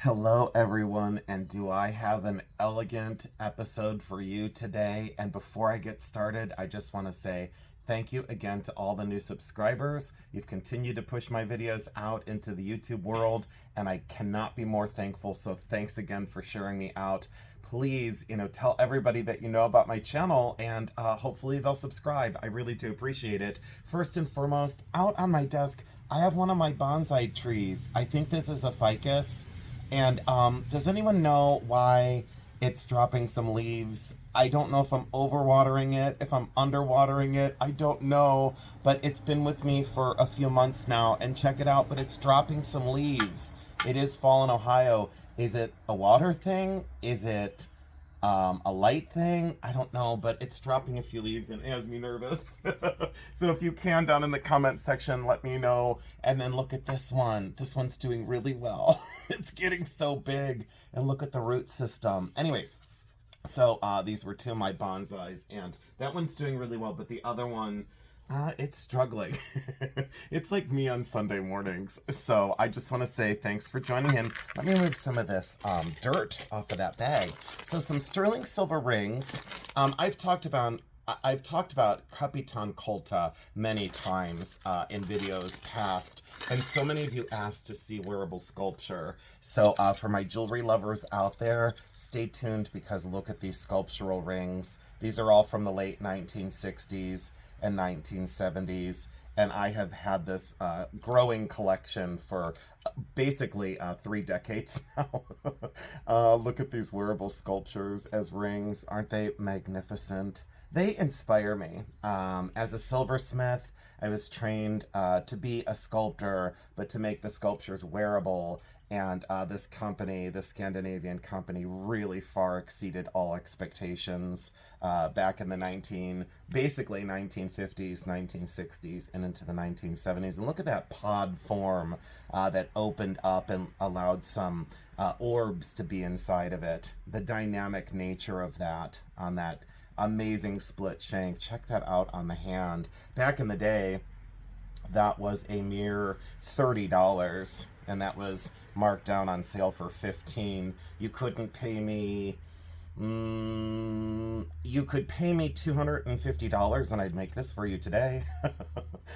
Hello everyone, and do I have an elegant episode for you today? And before I get started, I just want to say thank you again to all the new subscribers. You've continued to push my videos out into the YouTube world, and I cannot be more thankful, so thanks again for sharing me out. Please, tell everybody that you know about my channel, and hopefully they'll subscribe. I really do appreciate it. First and foremost, out on my desk, I have one of my bonsai trees. I think this is a ficus. And does anyone know why it's dropping some leaves? I don't know if I'm overwatering it, if I'm underwatering it. I don't know, but it's been with me for a few months now. And check it out, but it's dropping some leaves. It is fall in Ohio. Is it a water thing? Is it a light thing? I don't know, but it's dropping a few leaves and it has me nervous. So if you can, down in the comment section, let me know. And then look at this one. This one's doing really well. It's getting so big. And look at the root system. Anyways, so these were two of my bonsais, and that one's doing really well, but the other one, it's struggling. It's like me on Sunday mornings. So I just want to say thanks for joining in. Let me remove some of this dirt off of that bag. So some sterling silver rings. I've talked about Capitan Colta many times in videos past, and so many of you asked to see wearable sculpture. So for my jewelry lovers out there, stay tuned, because look at these sculptural rings. These are all from the late 1960s and 1970s, and I have had this growing collection for basically 3 decades now. Look at these wearable sculptures as rings. Aren't they magnificent? They inspire me. As a silversmith, I was trained to be a sculptor, but to make the sculptures wearable. And this company, the Scandinavian company, really far exceeded all expectations back in the basically 1950s, 1960s, and into the 1970s. And look at that pod form that opened up and allowed some orbs to be inside of it. The dynamic nature of that on that amazing split shank. Check that out on the hand. Back in the day, that was a mere $30, and that was marked down on sale for $15. You couldn't pay me you could pay me $250 and I'd make this for you today.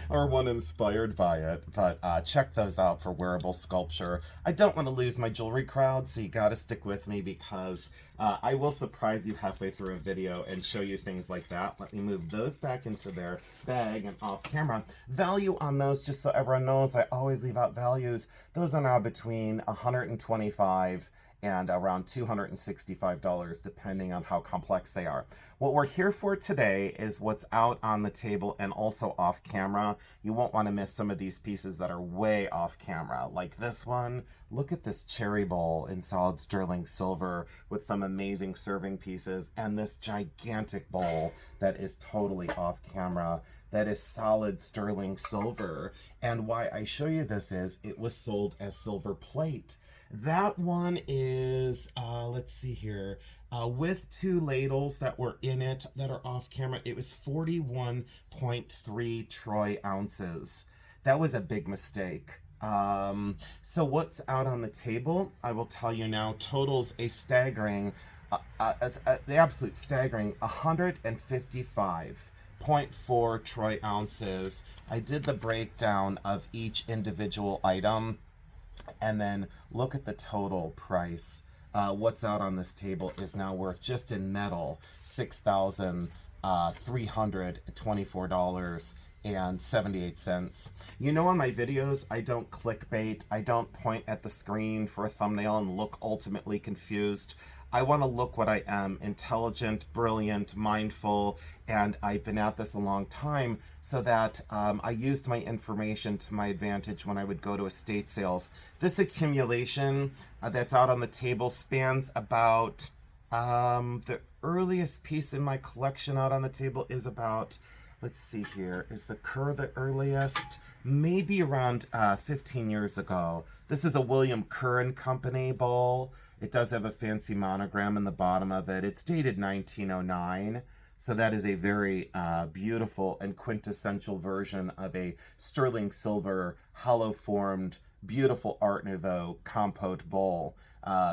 Or one inspired by it. But check those out for wearable sculpture. I don't want to lose my jewelry crowd, so you gotta stick with me, because I will surprise you halfway through a video and show you things like that. Let me move those back into their bag and off camera. Value on those, just so everyone knows, I always leave out values. Those are now between $125 and around $265, depending on how complex they are. What we're here for today is what's out on the table and also off camera. You won't want to miss some of these pieces that are way off camera, like this one. Look at this cherry bowl in solid sterling silver with some amazing serving pieces, and this gigantic bowl that is totally off camera. That is solid sterling silver. And why I show you this is it was sold as silver plate. That one is, let's see here, with 2 ladles that were in it that are off camera, it was 41.3 troy ounces. That was a big mistake. So what's out on the table, I will tell you now, totals a staggering, the absolute staggering 155.4 troy ounces. I did the breakdown of each individual item, and then look at the total price. What's out on this table is now worth, just in metal, $6,324.78. You know, on my videos, I don't clickbait. I don't point at the screen for a thumbnail and look ultimately confused. I want to look what I am: intelligent, brilliant, mindful, and I've been at this a long time, so that I used my information to my advantage when I would go to estate sales. This accumulation that's out on the table spans about, the earliest piece in my collection out on the table is about, let's see here, is the Kerr the earliest? Maybe around 15 years ago. This is a William Kerr and Company bowl. It does have a fancy monogram in the bottom of it. It's dated 1909. So that is a very beautiful and quintessential version of a sterling silver, hollow-formed, beautiful Art Nouveau compote bowl.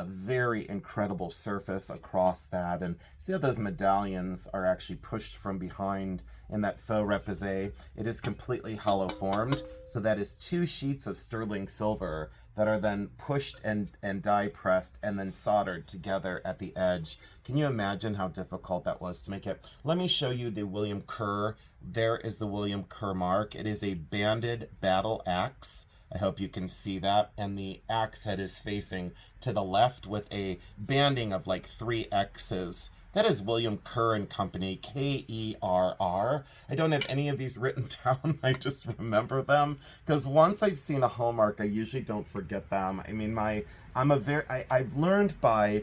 Very incredible surface across that. And see how those medallions are actually pushed from behind in that faux repoussé. It is completely hollow formed, so that is 2 sheets of sterling silver that are then pushed and die pressed and then soldered together at the edge. Can you imagine how difficult that was to make it? Let me show you the William Kerr. There is the William Kerr mark. It is a banded battle axe. I hope you can see that. And the axe head is facing to the left with a banding of like 3 X's. That is William Kerr and Company, Kerr. I don't have any of these written down. I just remember them because once I've seen a hallmark, I usually don't forget them. I mean, I've learned by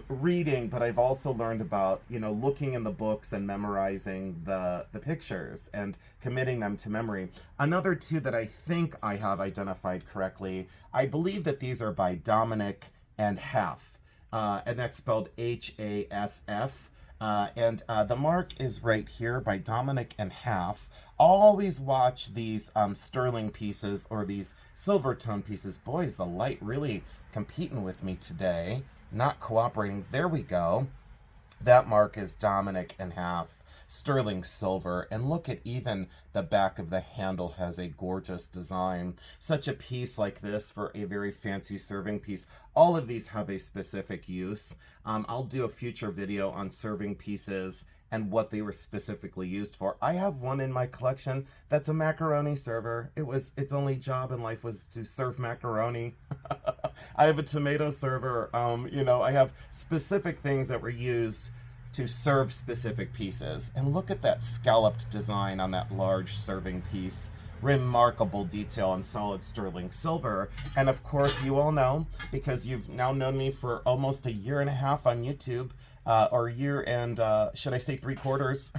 reading, but I've also learned about, looking in the books and memorizing the pictures and committing them to memory. Another 2 that I think I have identified correctly, I believe that these are by Dominick and Haff. And that's spelled Haff. And the mark is right here by Dominick and Haff. Always watch these sterling pieces or these silver tone pieces. Boy, is the light really competing with me today. Not cooperating. There we go. That mark is Dominick and Haff. Sterling silver, and look at even the back of the handle has a gorgeous design. Such a piece like this for a very fancy serving piece. All of these have a specific use. I'll do a future video on serving pieces and what they were specifically used for. I have one in my collection that's a macaroni server. Its only job in life was to serve macaroni. I have a tomato server. I have specific things that were used to serve specific pieces. And look at that scalloped design on that large serving piece. Remarkable detail in solid sterling silver. And of course, you all know, because you've now known me for almost a year and a half on YouTube, or a year and, should I say 3/4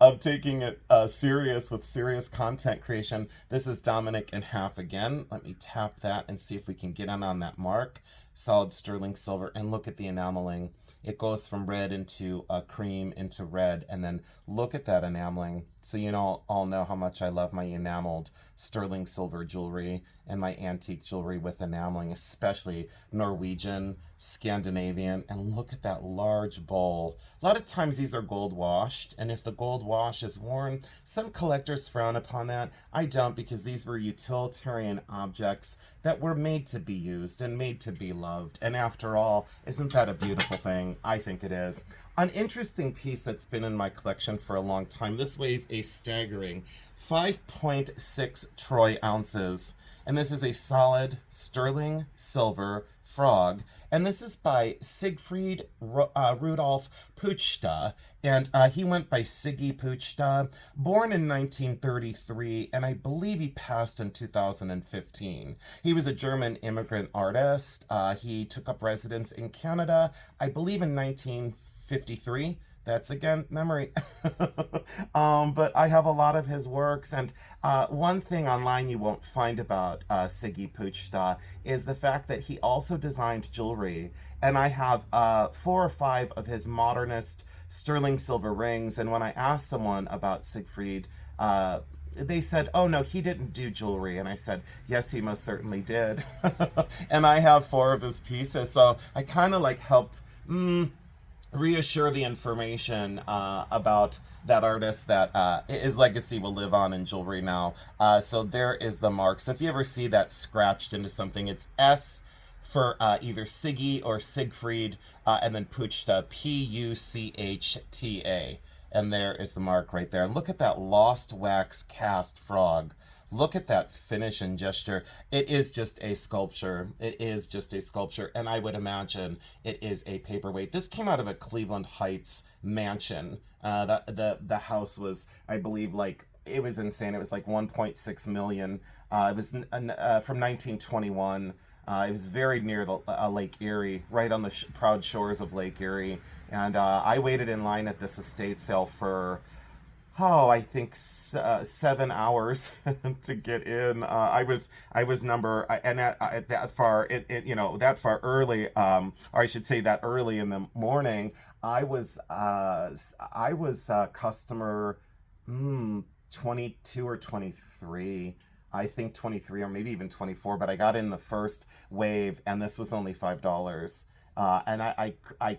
of taking it serious with serious content creation. This is Dominick and Haff again. Let me tap that and see if we can get in on that mark. Solid sterling silver, and look at the enameling. It goes from red into cream into red, and then look at that enameling. So you all know how much I love my enameled sterling silver jewelry and my antique jewelry with enameling, especially Norwegian, Scandinavian, and look at that large bowl. A lot of times these are gold washed, and if the gold wash is worn, some collectors frown upon that. I don't, because these were utilitarian objects that were made to be used and made to be loved. And after all, isn't that a beautiful thing? I think it is. An interesting piece that's been in my collection for a long time. This weighs a staggering 5.6 troy ounces, and this is a solid sterling silver frog, and this is by Siegfried Rudolf Puchta, and he went by Siggy Puchta, born in 1933, and I believe he passed in 2015. He was a German immigrant artist. He took up residence in Canada, I believe in 1953. That's, again, memory. But I have a lot of his works, and one thing online you won't find about Siggy Puchta is the fact that he also designed jewelry, and I have 4 or 5 of his modernist sterling silver rings, and when I asked someone about Siegfried, they said, oh no, he didn't do jewelry, and I said, yes, he most certainly did. And I have 4 of his pieces, so I kind of like helped reassure the information about that artist, that his legacy will live on in jewelry now. So there is the mark. So if you ever see that scratched into something, it's S for either Siggy or Siegfried, and then Puchta, Puchta. And there is the mark right there. And look at that lost wax cast frog. Look at that finish and gesture. It is just a sculpture. It is just a sculpture, and I would imagine it is a paperweight. This came out of a Cleveland Heights mansion. The house was, I believe, it was insane. It was like 1.6 million. It was from 1921. It was very near the Lake Erie, right on the proud shores of Lake Erie. And I waited in line at this estate sale for, I think 7 hours to get in. I was that far early, or I should say that early in the morning. I was customer 22 or 23. I think 23 or maybe even 24, but I got in the first wave, and this was only $5. And I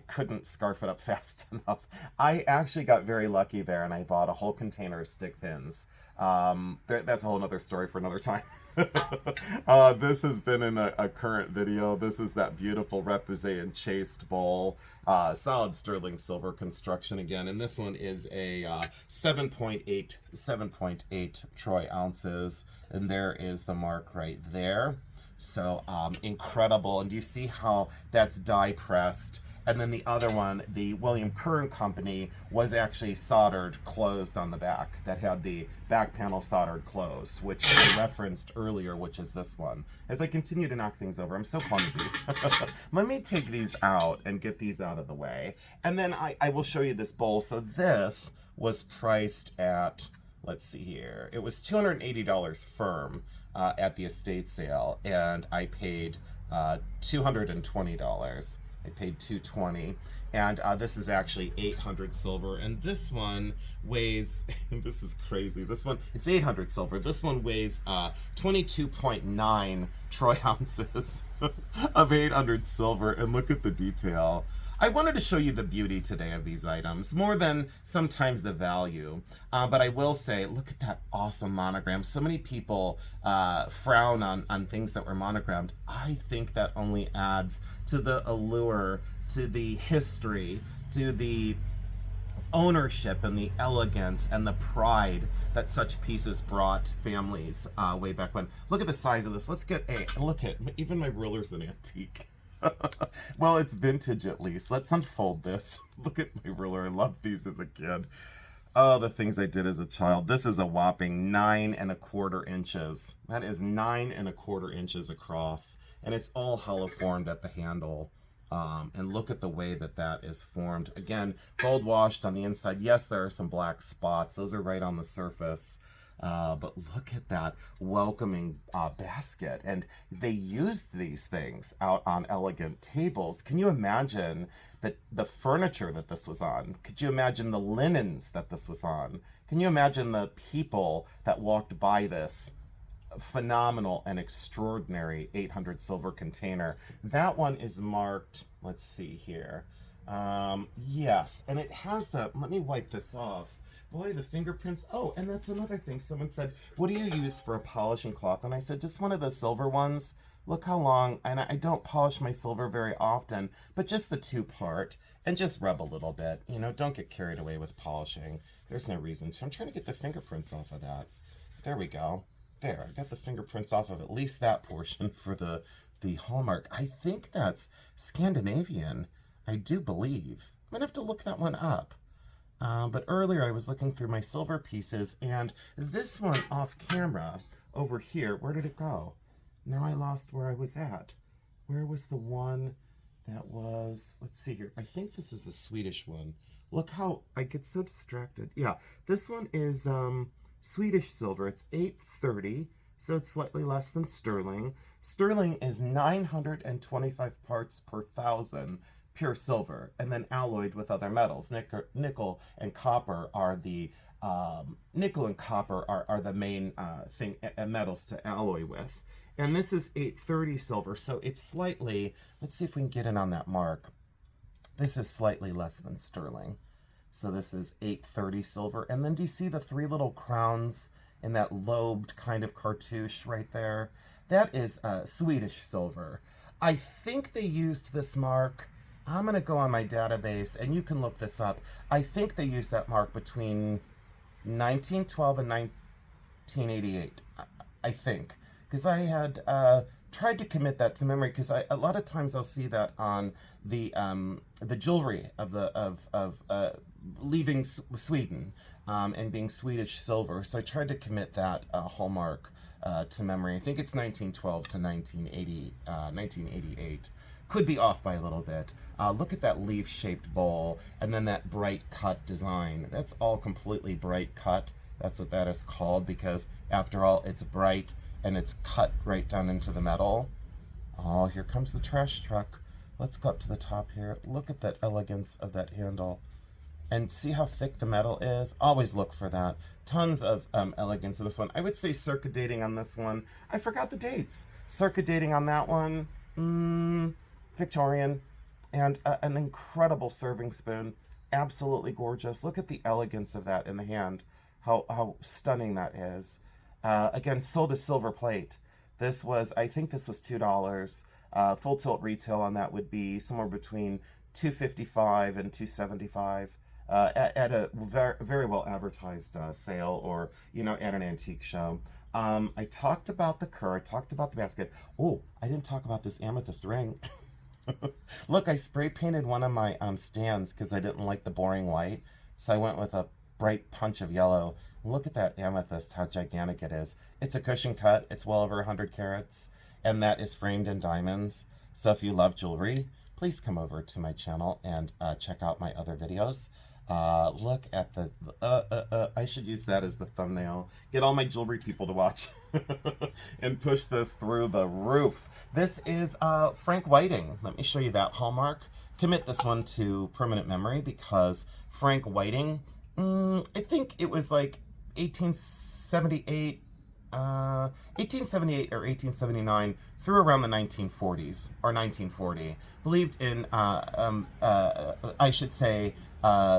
couldn't scarf it up fast enough. I actually got very lucky there, and I bought a whole container of stick pins. That's a whole other story for another time. This has been in a current video. This is that beautiful repoussé and chased bowl. Solid sterling silver construction again. And this one is a 7.8 troy ounces. And there is the mark right there. So incredible. And do you see how that's die pressed? And then the other one, the William Curran Company, was actually soldered closed on the back. That had the back panel soldered closed, which I referenced earlier, which is this one. As I continue to knock things over, I'm so clumsy. Let me take these out and get these out of the way. And then I will show you this bowl. So this was priced at, let's see here, it was $280 firm. At the estate sale, and I paid $220. I paid $220, and this is actually 800 silver, and this one weighs, this is crazy, this one, it's 800 silver, this one weighs 22.9 troy ounces of 800 silver, and look at the detail. I wanted to show you the beauty today of these items, more than sometimes the value. But I will say, look at that awesome monogram. So many people frown on things that were monogrammed. I think that only adds to the allure, to the history, to the ownership and the elegance and the pride that such pieces brought families way back when. Look at the size of this. Let's get a look at, even my ruler's an antique. Well, it's vintage at least. Let's unfold this. Look at my ruler. I loved these as a kid. Oh, the things I did as a child. This is a whopping 9 1/4 inches. That is 9 1/4 inches across, and it's all hollow formed at the handle. And look at the way that that is formed. Again, gold washed on the inside. Yes, there are some black spots. Those are right on the surface. But look at that welcoming basket. And they used these things out on elegant tables. Can you imagine the furniture that this was on? Could you imagine the linens that this was on? Can you imagine the people that walked by this phenomenal and extraordinary 800 silver container? That one is marked, let's see here. Yes, and it has the, let me wipe this off. Boy, the fingerprints. Oh, and that's another thing. Someone said, what do you use for a polishing cloth? And I said, just one of the silver ones. Look how long, and I don't polish my silver very often, but just the 2-part, and just rub a little bit. You know, don't get carried away with polishing. There's no reason to. I'm trying to get the fingerprints off of that. There we go. There, I got the fingerprints off of at least that portion for the hallmark. I think that's Scandinavian. I do believe. I'm going to have to look that one up. But earlier I was looking through my silver pieces, and this one off camera over here, where did it go? Now I lost where I was at. Where was the one that was, let's see here. I think this is the Swedish one. Look how I get so distracted. Yeah, this one is Swedish silver. It's 830, so it's slightly less than sterling. Sterling is 925 parts per thousand. Pure silver, and then alloyed with other metals. Nickel and copper are the main metals to alloy with. And this is 830 silver, so it's slightly, let's see if we can get in on that mark. This is slightly less than sterling. So this is 830 silver. And then do you see the 3 little crowns in that lobed kind of cartouche right there? That is Swedish silver. I think they used this mark, I'm going to go on my database, and you can look this up. I think they used that mark between 1912 and 1988, I think. Because I had tried to commit that to memory, because a lot of times I'll see that on the jewelry of leaving Sweden and being Swedish silver. So I tried to commit that hallmark to memory. I think it's 1912 to 1988. Could be off by a little bit. Look at that leaf-shaped bowl, and then that bright cut design. That's all completely bright cut. That's what that is called, because after all, it's bright and it's cut right down into the metal. Oh, here comes the trash truck. Let's go up to the top here. Look at that elegance of that handle. And see how thick the metal is? Always look for that. Tons of elegance in this one. I would say circa dating on this one. I forgot the dates. Circa dating on that one. Victorian. And an incredible serving spoon. Absolutely gorgeous. Look at the elegance of that in the hand. How stunning that is. Again, sold as silver plate. This was, I think this was $2. Full tilt retail on that would be somewhere between $2.55 and $2.75 at a very well advertised sale, or at an antique show. I talked about the cur. I talked about the basket. Oh, I didn't talk about this amethyst ring. Look, I spray painted one of my stands because I didn't like the boring white, so I went with a bright punch of yellow. Look at that amethyst, how gigantic it is. It's a cushion cut. It's well over 100 carats, and that is framed in diamonds. So if you love jewelry, please come over to my channel and check out my other videos. Look at the, I should use that as the thumbnail. Get all my jewelry people to watch and push this through the roof. This is Frank Whiting. Let me show you that hallmark. Commit this one to permanent memory because Frank Whiting, I think it was like 1878 or 1879 through around the 1940s or 1940. Believed in, I should say,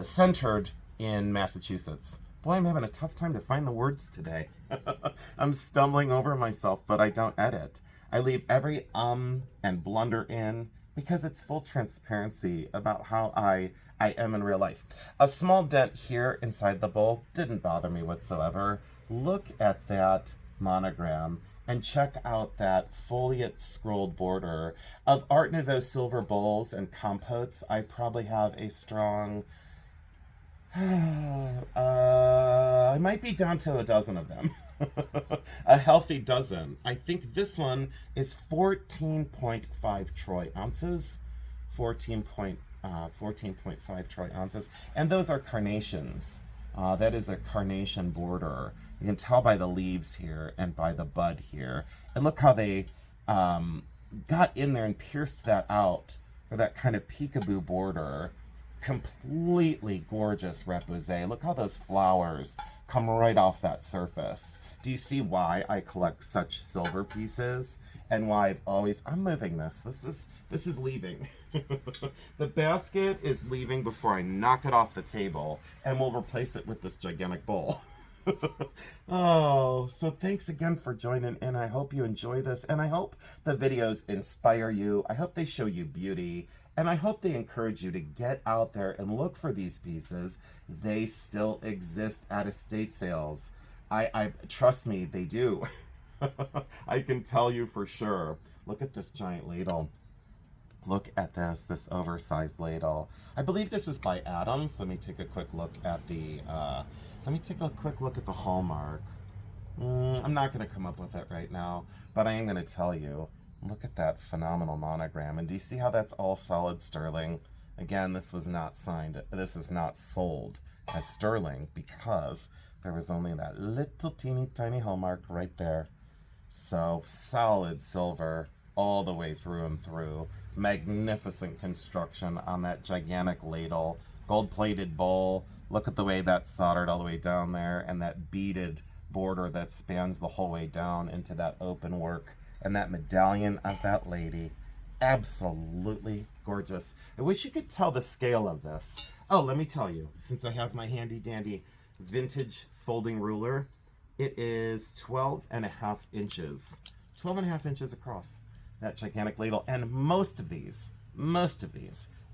centered in Massachusetts. Boy, I'm having a tough time to find the words today. I'm stumbling over myself, but I don't edit. I leave every and blunder in because it's full transparency about how I am in real life. A small dent here inside the bowl didn't bother me whatsoever. Look at that monogram and check out that foliate scrolled border. Of Art Nouveau silver bowls and compotes, I probably have a strong, I might be down to a dozen of them. A healthy dozen. I think this one is 14.5 troy ounces. 14.5 troy ounces. And those are carnations. That is a carnation border. You can tell by the leaves here and by the bud here. And look how they got in there and pierced that out for that kind of peekaboo border. Completely gorgeous repoussé. Look how those flowers come right off that surface. Do you see why I collect such silver pieces and why I've always, I'm moving this. This is leaving. The basket is leaving before I knock it off the table, and we'll replace it with this gigantic bowl. Oh, so thanks again for joining in. I hope you enjoy this, and I hope the videos inspire you. I hope they show you beauty, and I hope they encourage you to get out there and look for these pieces. They still exist at estate sales. I trust me, they do. I can tell you for sure. Look at this giant ladle. Look at this oversized ladle. I believe this is by Adams. Let me take a quick look at the hallmark. I'm not going to come up with it right now, but I am going to tell you. Look at that phenomenal monogram. And do you see how that's all solid sterling? Again, this was not signed. This is not sold as sterling because there was only that little teeny tiny hallmark right there. So solid silver all the way through and through. Magnificent construction on that gigantic ladle. Gold-plated bowl. Look at the way that's soldered all the way down there, and that beaded border that spans the whole way down into that open work. And that medallion of that lady. Absolutely gorgeous. I wish you could tell the scale of this. Oh, let me tell you, since I have my handy-dandy vintage folding ruler, it is 12.5 inches. 12.5 inches across. That gigantic ladle. And most of these,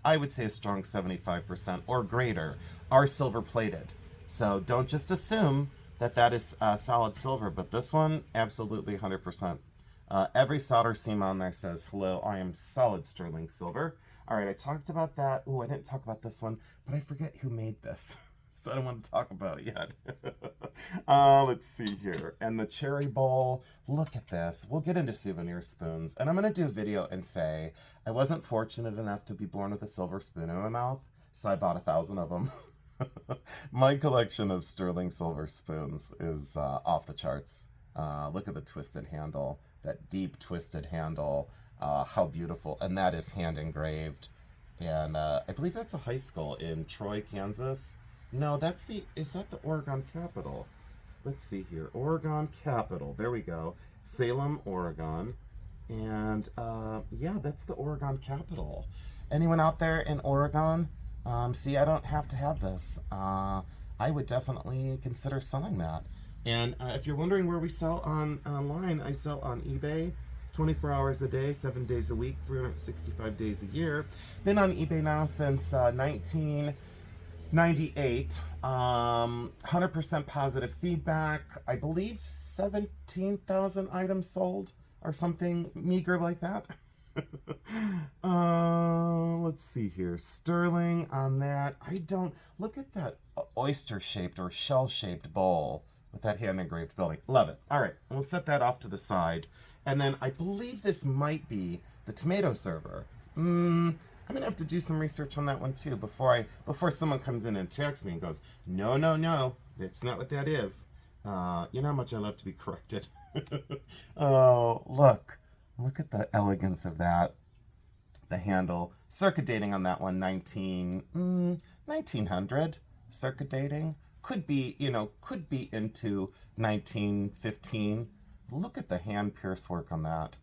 I would say a strong 75% or greater, are silver plated. So don't just assume that is solid silver, but this one, absolutely 100%. Every solder seam on there says, hello, I am solid sterling silver. All right, I talked about that. Oh, I didn't talk about this one, but I forget who made this. So I don't want to talk about it yet. Let's see here. And the cherry bowl, look at this. We'll get into souvenir spoons. And I'm going to do a video and say, I wasn't fortunate enough to be born with a silver spoon in my mouth, so I bought 1,000 of them. My collection of sterling silver spoons is off the charts. Look at the twisted handle, that deep twisted handle. How beautiful. And that is hand engraved. And I believe that's a high school in Troy, Kansas. No, is that the Oregon Capital? Let's see here. Oregon Capital. There we go. Salem, Oregon. And yeah, that's the Oregon Capital. Anyone out there in Oregon? See, I don't have to have this. I would definitely consider selling that. And if you're wondering where we sell online, I sell on eBay 24 hours a day, 7 days a week, 365 days a year. Been on eBay now since 1998. 100% positive feedback. I believe 17,000 items sold or something meager like that. Let's see here. Sterling on that. I don't... Look at that oyster-shaped or shell-shaped bowl with that hand-engraved building. Love it. All right, we'll set that off to the side. And then I believe this might be the tomato server. I'm gonna have to do some research on that one too before someone comes in and attacks me and goes, no, no, no, that's not what that is. You know how much I love to be corrected. Oh, look at the elegance of that. The handle, circa dating on that one, 1900. Circa dating could be into 1915. Look at the hand pierce work on that.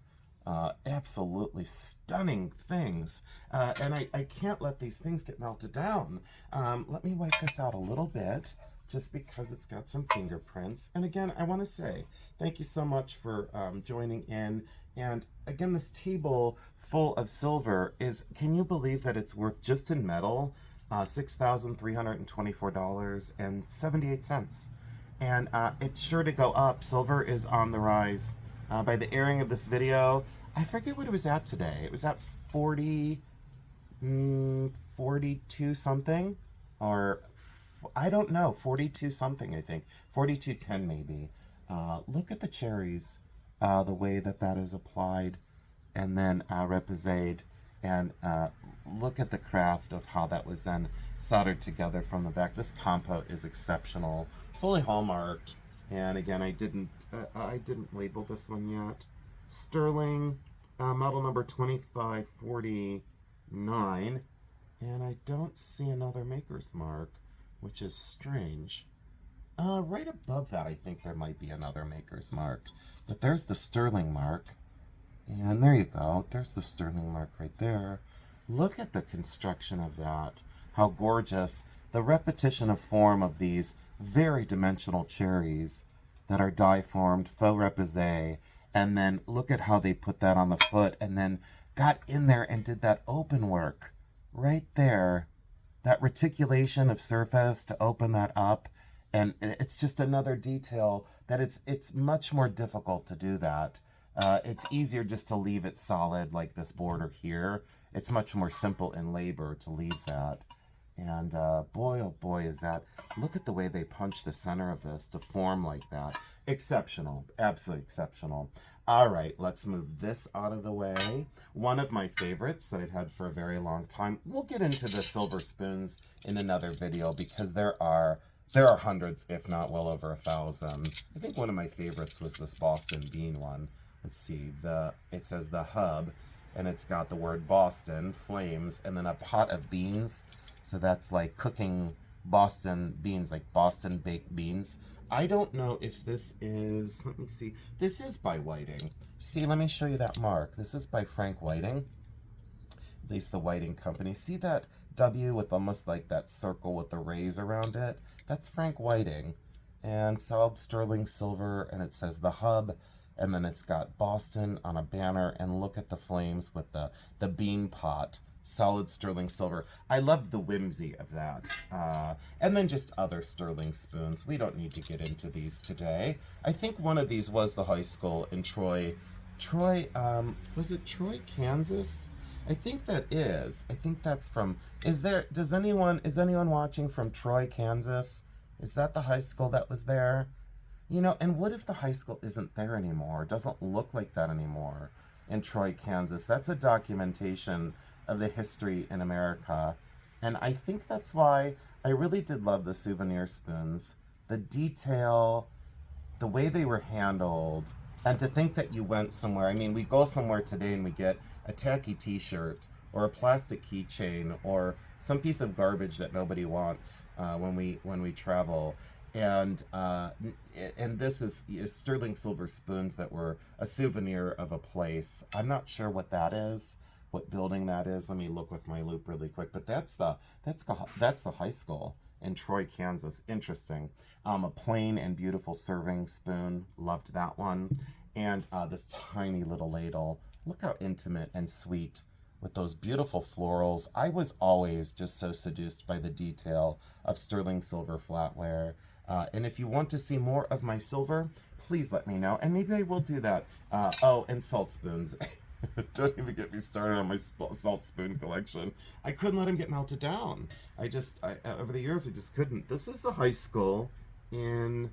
Absolutely stunning things. And I can't let these things get melted down. Let me wipe this out a little bit, just because it's got some fingerprints. And again, I want to say thank you so much for joining in. And again, this table full of silver is, can you believe that it's worth, just in metal, $6,324.78. And it's sure to go up. Silver is on the rise. By the airing of this video, I forget what it was at today. It was at 42 something, or I don't know, 42 something, I think. 42.10 maybe. Look at the cherries, the way that is applied, and then reposade, and look at the craft of how that was then soldered together from the back. This compote is exceptional, fully hallmarked, and again, I didn't label this one yet. Sterling, model number 2549, and I don't see another maker's mark, which is strange. Right above that, I think there might be another maker's mark, but there's the sterling mark, and there you go. There's the sterling mark right there. Look at the construction of that. How gorgeous. The repetition of form of these very dimensional cherries that are die-formed, faux repoussé, and then look at how they put that on the foot and then got in there and did that open work right there. That reticulation of surface to open that up, and it's just another detail that it's much more difficult to do that. It's easier just to leave it solid like this border here. It's much more simple in labor to leave that. And boy, oh boy, is that, look at the way they punch the center of this to form like that. Exceptional, absolutely exceptional. All right, let's move this out of the way. One of my favorites that I've had for a very long time. We'll get into the silver spoons in another video because there are hundreds, if not well over 1,000. I think one of my favorites was this Boston bean one. Let's see, it says the hub, and it's got the word Boston, flames, and then a pot of beans. So that's like cooking Boston beans, like Boston baked beans. I don't know if this is, let me see, this is by Whiting. See, let me show you that mark. This is by Frank Whiting, at least the Whiting Company. See that W with almost like that circle with the rays around it? That's Frank Whiting. And solid sterling silver, and it says the hub, and then it's got Boston on a banner, and look at the flames with the bean pot. Solid sterling silver. I love the whimsy of that. And then just other sterling spoons. We don't need to get into these today. I think one of these was the high school in Troy. Was it Troy, Kansas? I think that is. I think that's from, is anyone watching from Troy, Kansas? Is that the high school that was there? You know, and what if the high school isn't there anymore? It doesn't look like that anymore in Troy, Kansas. That's a documentation of the history in America. And I think that's why I really did love the souvenir spoons. The detail, the way they were handled, and to think that you went somewhere. I mean, we go somewhere today and we get a tacky t-shirt or a plastic keychain, or some piece of garbage that nobody wants when we travel. And this is sterling silver spoons that were a souvenir of a place. I'm not sure what that is, what building that is. Let me look with my loop really quick. But that's the high school in Troy, Kansas. Interesting. A plain and beautiful serving spoon. Loved that one. And this tiny little ladle. Look how intimate and sweet with those beautiful florals. I was always just so seduced by the detail of sterling silver flatware. And if you want to see more of my silver, please let me know. And maybe I will do that. Oh, and salt spoons. Don't even get me started on my salt spoon collection. I couldn't let them get melted down. Over the years, I just couldn't. This is the high school in,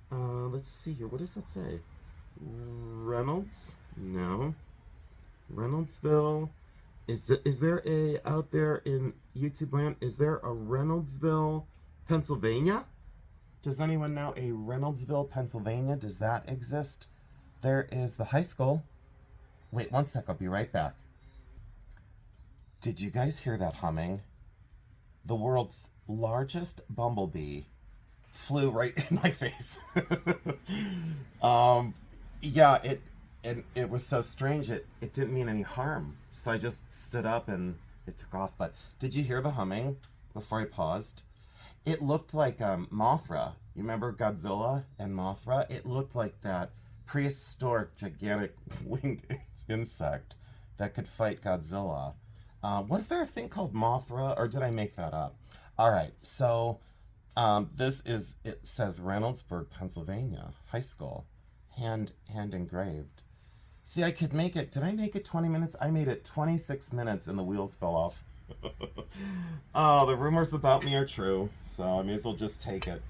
let's see here. What does that say? Reynolds? No. Reynoldsville. Is there a, out there in YouTube land, is there a Reynoldsville, Pennsylvania? Does anyone know a Reynoldsville, Pennsylvania? Does that exist? There is the high school. Wait 1 sec, I'll be right back. Did you guys hear that humming? The world's largest bumblebee flew right in my face. Yeah, it was so strange, it didn't mean any harm. So I just stood up and it took off. But did you hear the humming before I paused? It looked like Mothra. You remember Godzilla and Mothra? It looked like that prehistoric, gigantic winged insect that could fight Godzilla. Was there a thing called Mothra, or did I make that up? All right, so it says Reynoldsburg, Pennsylvania, high school, hand engraved. See, I could make it. Did I make it 20 minutes? I made it 26 minutes and the wheels fell off. Oh, the rumors about me are true, so I may as well just take it.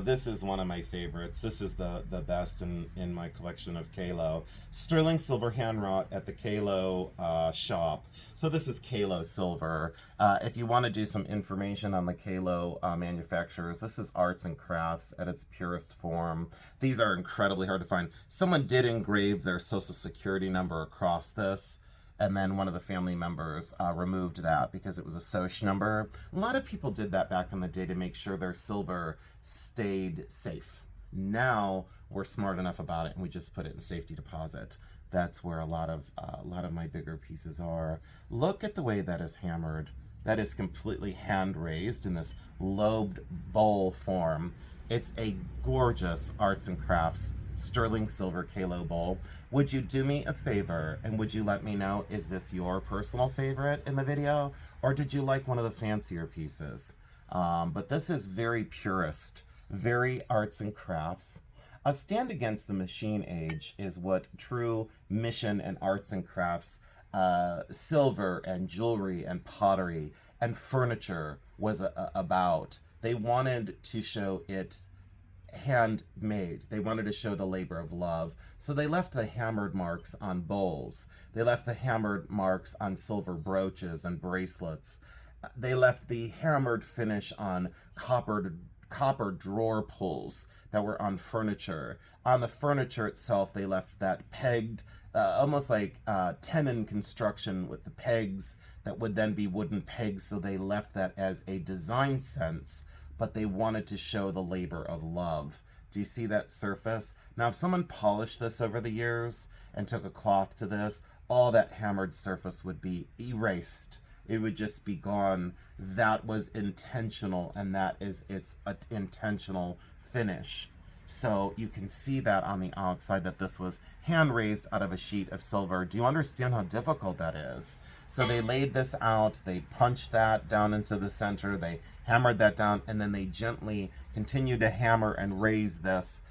This is one of my favorites. This is the best in my collection of Kalo. Sterling silver hand wrought at the Kalo shop. So this is Kalo silver. If you want to do some information on the Kalo manufacturers, this is arts and crafts at its purest form. These are incredibly hard to find. Someone did engrave their social security number across this, and then one of the family members removed that because it was a SOCH number. A lot of people did that back in the day to make sure their silver stayed safe. Now we're smart enough about it and we just put it in safety deposit. That's where a lot of my bigger pieces are. Look at the way that is hammered. That is completely hand raised in this lobed bowl form. It's a gorgeous arts and crafts sterling silver Kalo bowl. Would you do me a favor and would you let me know, is this your personal favorite in the video, or did you like one of the fancier pieces? But this is very purist, very arts and crafts. A stand against the machine age is what true mission and arts and crafts, silver and jewelry and pottery and furniture was about. They wanted to show it handmade. They wanted to show the labor of love. So they left the hammered marks on bowls. They left the hammered marks on silver brooches and bracelets. They left the hammered finish on copper drawer pulls that were on furniture. On the furniture itself, they left that pegged, almost like tenon construction with the pegs that would then be wooden pegs. So they left that as a design sense, but they wanted to show the labor of love. Do you see that surface? Now, if someone polished this over the years and took a cloth to this, all that hammered surface would be erased. It would just be gone. That was intentional, and that is its intentional finish. So you can see that on the outside that this was hand raised out of a sheet of silver. Do you understand how difficult that is? So they laid this out, they punched that down into the center, they hammered that down, and then they gently continued to hammer and raise this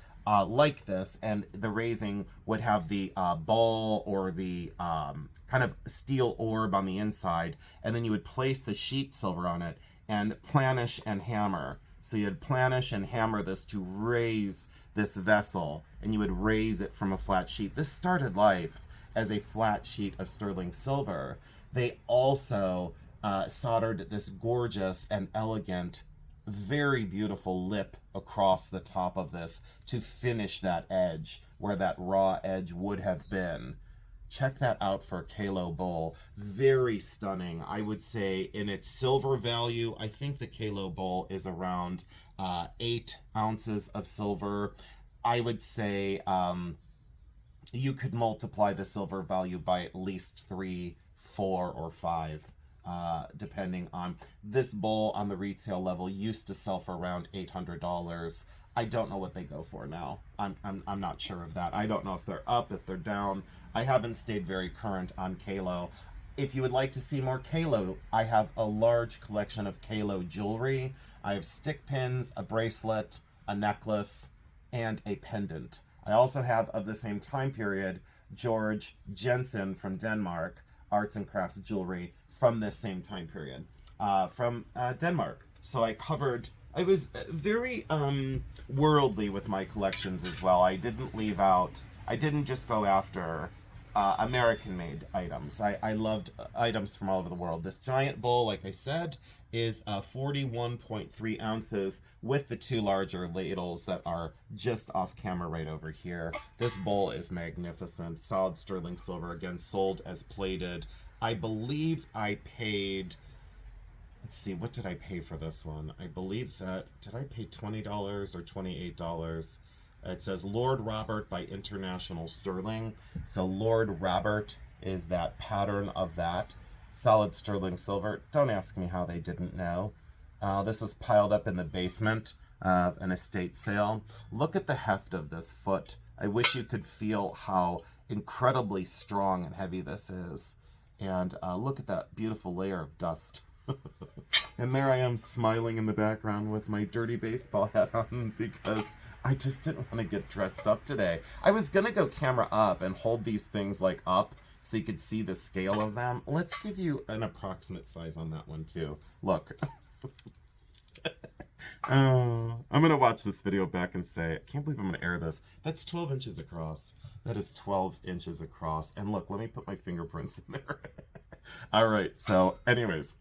like this, and the raising would have the ball or the kind of steel orb on the inside, and then you would place the sheet silver on it and planish and hammer. So you'd planish and hammer this to raise this vessel, and you would raise it from a flat sheet. This started life as a flat sheet of sterling silver. They also soldered this gorgeous and elegant, very beautiful lip across the top of this to finish that edge where that raw edge would have been. check that out for a Kalo bowl. Very stunning. I would say in its silver value, I think the Kalo bowl is around 8 ounces of silver. I would say you could multiply the silver value by at least 3, 4, or 5. Depending on this bowl on the retail level used to sell for around $800. I don't know what they go for now. I'm not sure of that. I don't know if they're up, if they're down. I haven't stayed very current on Kalo. If you would like to see more Kalo, I have a large collection of Kalo jewelry. I have stick pins, a bracelet, a necklace, and a pendant. I also have, of the same time period, George Jensen from Denmark, arts and crafts jewelry from this same time period, from Denmark. So I was very worldly with my collections as well. I didn't just go after American-made items. I loved items from all over the world. This giant bowl, like I said, is 41.3 ounces with the 2 larger ladles that are just off camera right over here. This bowl is magnificent. Solid sterling silver, again, sold as plated. I believe I paid, let's see, what did I pay for this one? I believe that, did I pay $20 or $28? It says Lord Robert by International Sterling. So Lord Robert is that pattern of that. Solid sterling silver. Don't ask me how they didn't know. This was piled up in the basement of an estate sale. Look at the heft of this foot. I wish you could feel how incredibly strong and heavy this is. And look at that beautiful layer of dust. And there I am smiling in the background with my dirty baseball hat on because I just didn't want to get dressed up today. I was going to go camera up and hold these things like up so you could see the scale of them. Let's give you an approximate size on that one too. Look. I'm going to watch this video back and say, I can't believe I'm going to air this. That's 12 inches across. That is 12 inches across. And look, let me put my fingerprints in there. All right, so anyways,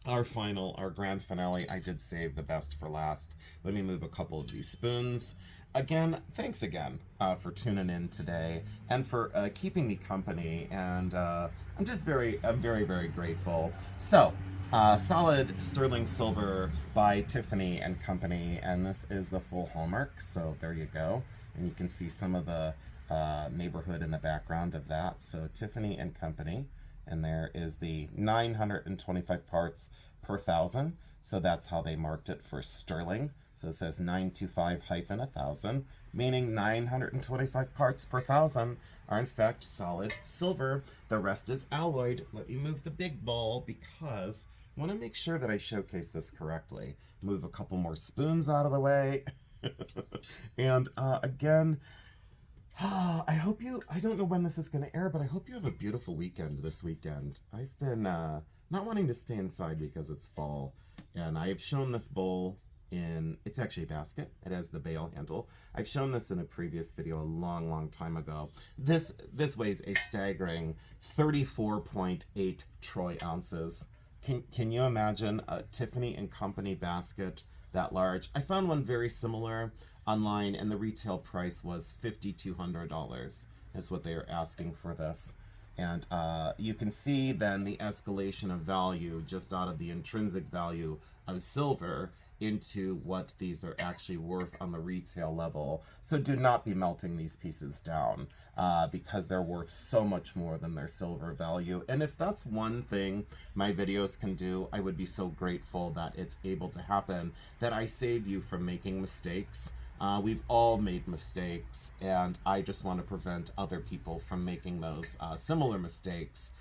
our grand finale, I did save the best for last. Let me move a couple of these spoons. Again, thanks again for tuning in today and for keeping me company. And I'm very, very grateful. So, solid sterling silver by Tiffany and Company, and this is the full hallmark. So there you go, and you can see some of the neighborhood in the background of that. So Tiffany and Company, and there is the 925 parts per 1,000. So that's how they marked it for sterling. So it says 925-1,000, meaning 925 parts per 1,000 are in fact solid silver. The rest is alloyed. Let me move the big bowl because I want to make sure that I showcase this correctly. Move a couple more spoons out of the way. And again, I don't know when this is going to air, but I hope you have a beautiful weekend this weekend. I've been not wanting to stay inside because it's fall, and I've shown this bowl it's actually a basket. It has the bail handle. I've shown this in a previous video a long time ago. This weighs a staggering 34.8 troy ounces. Can you imagine a Tiffany and Company basket that large? I found one very similar online, and the retail price was $5,200 is what they are asking for this. And you can see then the escalation of value just out of the intrinsic value of silver into what these are actually worth on the retail level. So do not be melting these pieces down because they're worth so much more than their silver value. And if that's one thing my videos can do, I would be so grateful that it's able to happen, that I save you from making mistakes. We've all made mistakes, and I just want to prevent other people from making those similar mistakes.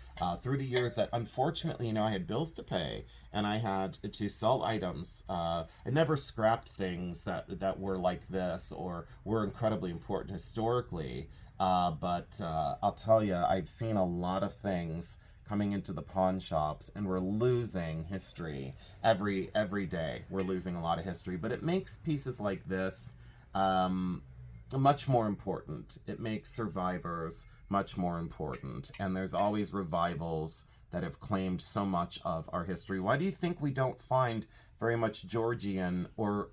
Through the years that, unfortunately, I had bills to pay, and I had to sell items. I never scrapped things that were like this or were incredibly important historically. But I'll tell you, I've seen a lot of things coming into the pawn shops, and we're losing history every day. We're losing a lot of history, but it makes pieces like this much more important. It makes survivors much more important, and there's always revivals that have claimed so much of our history. Why do you think we don't find very much Georgian or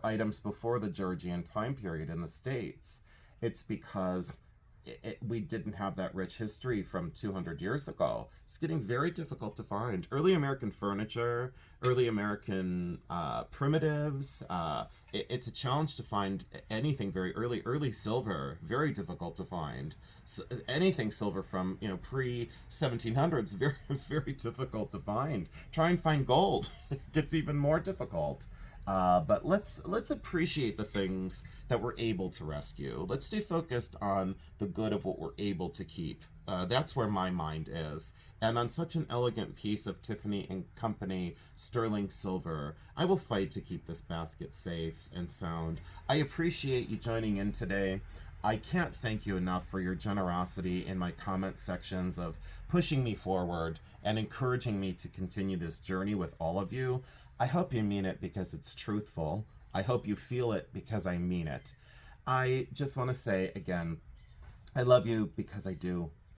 items before the Georgian time period in the States? It's because we didn't have that rich history from 200 years ago. It's getting very difficult to find. Early American furniture, early American primitives. It's a challenge to find anything very early. Early silver, very difficult to find. So anything silver from pre 1700s, very very difficult to find. Try and find gold, it gets even more difficult. But let's appreciate the things that we're able to rescue. Let's stay focused on the good of what we're able to keep. That's where my mind is. And on such an elegant piece of Tiffany and Company sterling silver, I will fight to keep this basket safe and sound. I appreciate you joining in today. I can't thank you enough for your generosity in my comment sections of pushing me forward and encouraging me to continue this journey with all of you. I hope you mean it because it's truthful. I hope you feel it because I mean it. I just want to say again, I love you because I do.